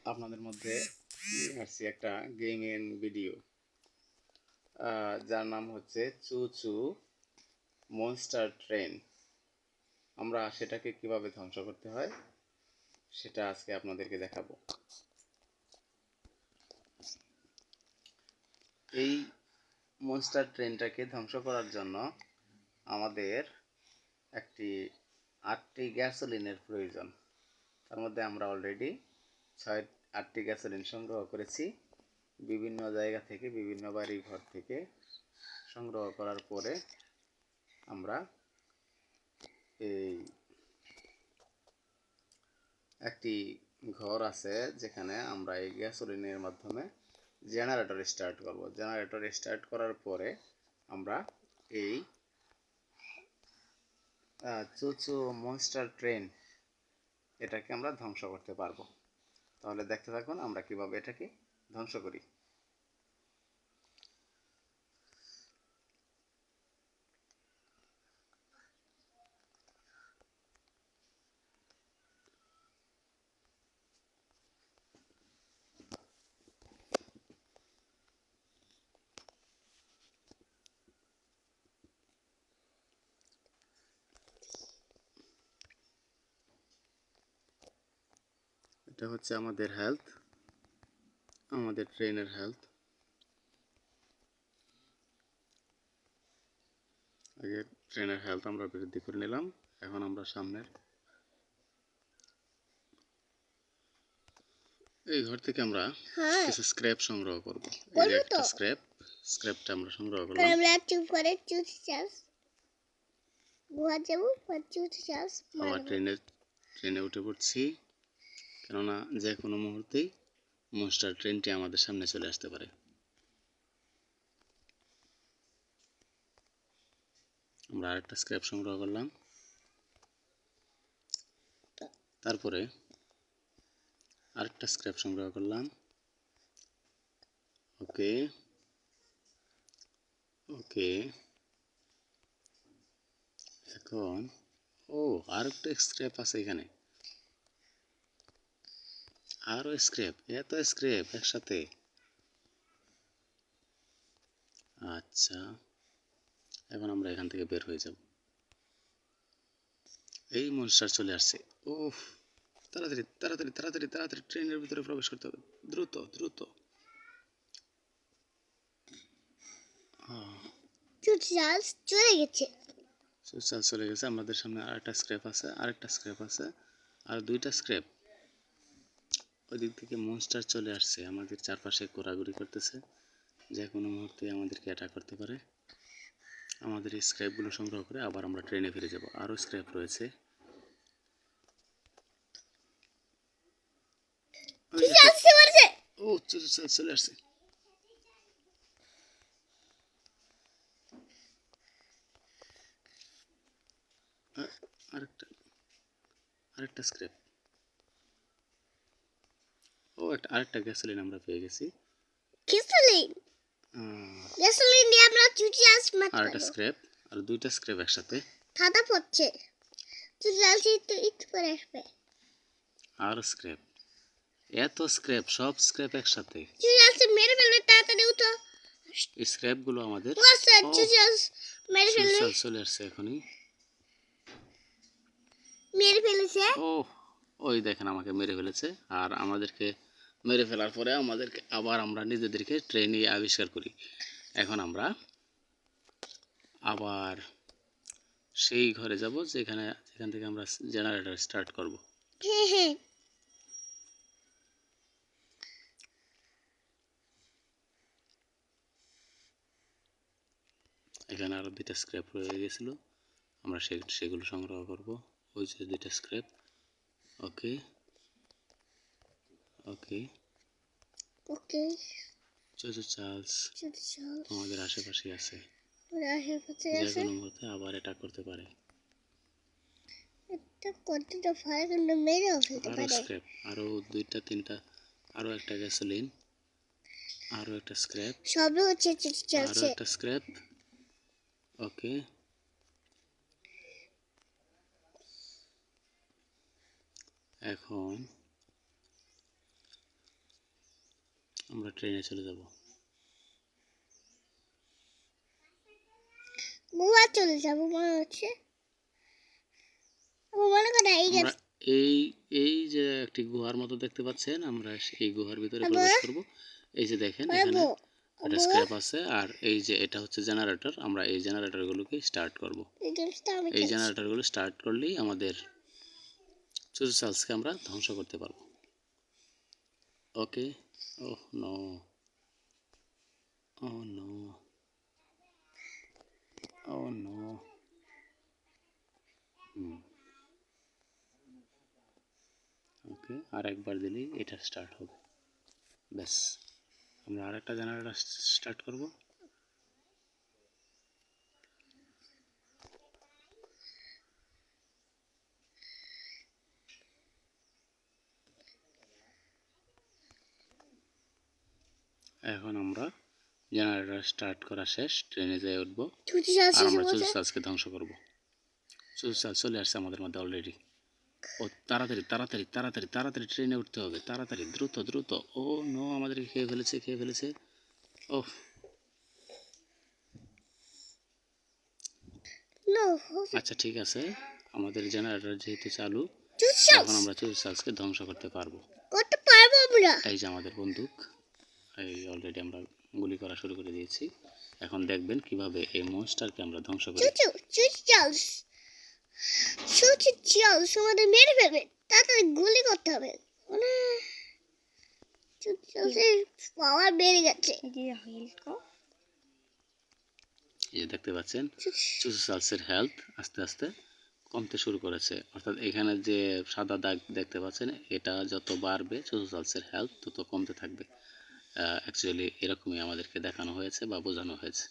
আপনাদের মধ্যে নিয়ে আসছি একটা গেমিং ভিডিও, যার নাম হচ্ছে চু চু মনস্টার ট্রেন। আমরা সেটাকে কিভাবে ধ্বংস করতে হয় সেটা আজকে আপনাদেরকে দেখাবো। এই মনস্টার ট্রেনটাকে ধ্বংস করার জন্য আমাদের একটি 8টি গ্যাসোলিনের প্রয়োজন। তার মধ্যে আমরা অলরেডি 8টি গ্যাসোলিন সংগ্রহ করেছি বিভিন্ন জায়গা থেকে, বিভিন্ন বাড়ি ঘর থেকে সংগ্রহ করার পরে আমরা এই একটি ঘর আছে যেখানে আমরা এই গ্যাসোলিনের মাধ্যমে জেনারেটর স্টার্ট করব। জেনারেটর স্টার্ট করার পরে আমরা এই চুচু মনস্টার ট্রেন এটাকে আমরা ধ্বংস করতে পারবো। তাহলে দেখতে থাকুন আমরা কিভাবে এটাকে ধ্বংস করি। এটা হচ্ছে আমাদের হেলথ, আমাদের ট্রেনের হেলথ। আগে ট্রেনের হেলথ আমরা বৃদ্ধি করে নিলাম। এখন আমরা সামনের এই ঘর থেকে আমরা কিছু স্ক্র্যাপ সংগ্রহ করব। এই যে একটা স্ক্র্যাপটা আমরা সংগ্রহ করলাম। আবার ট্রেনে উঠে পড়ছি, কেননা যে কোনো মুহূর্তেই মনস্টার ট্রেনটি আমাদের সামনে চলে আসতে পারে। আমরা আরেকটা স্ক্র্যাপ সংগ্রহ করলাম। তারপরে আরেকটা স্ক্র্যাপ সংগ্রহ করলাম। ওকে ওকে এখন আরেকটা স্ক্র্যাপ আছে এখানে, আরো স্ক্র্যাপ, এত স্ক্র্যাপ একসাথে। আচ্ছা, এখন আমরা এখান থেকে বের হয়ে যাব। এই মনস্টার চলে আসছে। ওহ, তাড়াতাড়ি তাড়াতাড়ি তাড়াতাড়ি তাড়াতাড়ি ট্রেনের ভিতরে প্রবেশ করতে হবে, দ্রুত দ্রুত। চলে গেছে। আমাদের সামনে আরেকটা স্ক্র্যাপ আছে, আর দুইটা স্ক্র্যাপ। ওই দিক থেকে মনস্টার চলে আসছে, আমাদের চারপাশে ঘোরাঘুরি করতেছে, যে কোনো মুহূর্তে আমাদেরকে অ্যাটাক করতে পারে। আমাদের এই স্ক্র্যাপগুলো সংগ্রহ করে আবার আমরা ট্রেনে ফিরে যাব। আরও স্ক্র্যাপ রয়েছে। চলে আসছে। আরেকটা স্ক্র্যাপ। আরেকটা গ্যাসোলিন আমরা পেয়ে গেছি। আরেকটা স্ক্র্যাপ, আর দুইটা স্ক্র্যাপ একসাথে। আর স্ক্র্যাপ, এত স্ক্র্যাপ, সব স্ক্র্যাপ একসাথে। স্ক্র্যাপগুলো আমাদের চলে আসছে এখনই। ওই দেখেন আমাকে মেরে ফেলেছে। আর আমাদেরকে মেরে ফেলার পরে আবার আমরা নিজেদেরকে ট্রেনে আবিষ্কার করি। এখন আমরা আবার সেই ঘরে যাব যেখান থেকে আমরা জেনারেটর স্টার্ট করব। এখানে আরো দুইটা স্ক্র্যাপ রয়ে গেছিল, আমরা সেগুলো সংগ্রহ করব। ওই যে দুইটা স্ক্র্যাপ। ওকে ওকে ওকে চার্লস আমাদের আশেপাশে আছে, যে কোনো মুহূর্তে আবার অ্যাটাক করতে পারে। আরো স্ক্র্যাপ, আরো দুইটা তিনটা, আরো একটা গ্যাসোলিন, আরো একটা স্ক্র্যাপ, আরো একটা স্ক্র্যাপ। ওকে, এখন আমরা ট্রেনে চলে যাব। গোয়া চলে যাবো মনে হচ্ছে। মনে করে আমরা এই এই যে একটি গুহার মতো দেখতে পাচ্ছেন, আমরা এই গুহার ভিতরে প্রবেশ করব। এই যে দেখেন এখানে একটা স্ক্র্যাপ আছে, আর এই যে এটা হচ্ছে জেনারেটর। আমরা এই জেনারেটরগুলোকে স্টার্ট করব। এই জেনারেটরগুলো স্টার্ট করলেই আমাদের চুচু চার্লসকে আমরা ধ্বংস করতে পারবো। ওকে। ওহ নো, ও নো, ও নো। ওকে, আর একবার দিলেই এটা স্টার্ট হবে। ব্যাস, আমরা আরেকটা জেনারেটর স্টার্ট করব। এখন আমরা জেনারেটর স্টার্ট করা শেষ, ট্রেনে যেয়ে উঠবো আর আমরা চুচু চার্লসকে ধ্বংস করব। চুচু চার্লস চলে আসছে আমাদের মধ্যে অলরেডি। ও তাড়াতাড়ি তাড়াতাড়ি তাড়াতাড়ি তাড়াতাড়ি ট্রেনে উঠতে হবে, তাড়াতাড়ি দ্রুত দ্রুত। ও নো, আমাদেরকে খেয়ে ফেলেছে, খেয়ে ফেলেছে। ওহ, আচ্ছা ঠিক আছে, আমাদের জেনারেটর যেহেতু চালু, এখন আমরা চুচু চার্লসকে ধ্বংস করতে পারবো। এই যে আমাদের বন্দুক, এই অলরেডি আমরা গুলি করা শুরু করে দিয়েছি। এখন দেখবেন কিভাবে এই মনস্টারকে আমরা ধ্বংস করি। আমাদের মেরে ফেলবে, তাড়াতাড়ি গুলি করতে হবে। পাওয়ার বেড়ে গেছে। এই যে দেখতে পাচ্ছেন চুচু চার্লসের হেলথ আস্তে আস্তে কমতে শুরু করেছে। অর্থাৎ এখানে যে সাদা দাগ দেখতে পাচ্ছেন, এটা যত বাড়বে চুচু চার্লসের হেলথ তত কমতে থাকবে। অ্যাকচুয়ালি এরকমই আমাদেরকে দেখানো হয়েছে বা বোঝানো হয়েছে।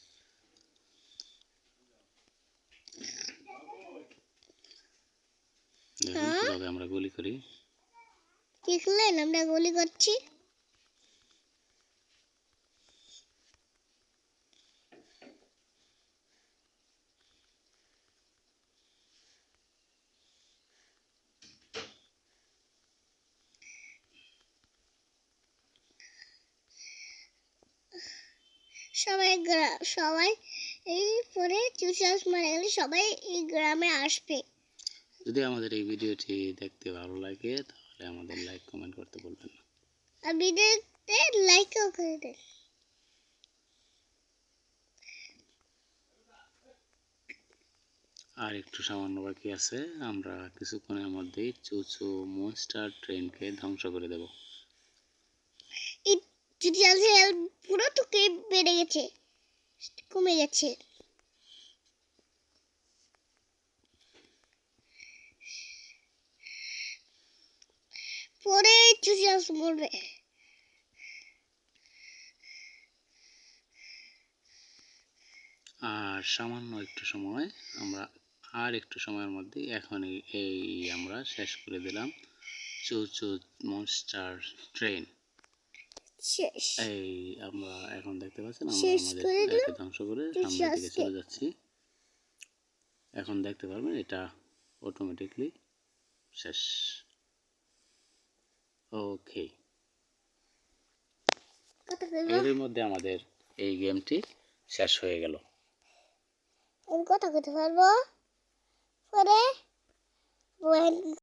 দেখুন কিভাবে আমরা গুলি করি। দেখলেন আমরা গুলি করছি। সবাই এই পরে চুচাস মারা গেলে সবাই এই গ্রামে আসবে। যদি আমাদের এই ভিডিওটি দেখতে ভালো লাগে তাহলে আমাদের লাইক কমেন্ট করতে বলবেন না। আর ভিডিওতে লাইকও করে দেন। আর একটু সামান্য বাকি আছে, আমরা কিছুক্ষণের মধ্যেই চুচু মনস্টার ট্রেনকে ধ্বংস করে দেব। এই চুচাসের পুরো তোকে বেড়ে গেছে, কমে গেছে। পরে চুচাস মরবে। আর সামান্য একটু সময়, আমরা আর একটু সময়ের মধ্যেই এখনই এই আমরা শেষ করে দিলাম চুচু মনস্টার ট্রেন। এই আমরা এখন দেখতে পাচ্ছেন আমরা আমাদের একে ধ্বংস করে সামনের দিকে চলে যাচ্ছি। এখন দেখতে পারবেন এটা অটোমেটিকলি শেষ। ওকে, এর মধ্যে আমাদের এই গেমটি শেষ হয়ে গেল। কথা বলতে পারবো পরে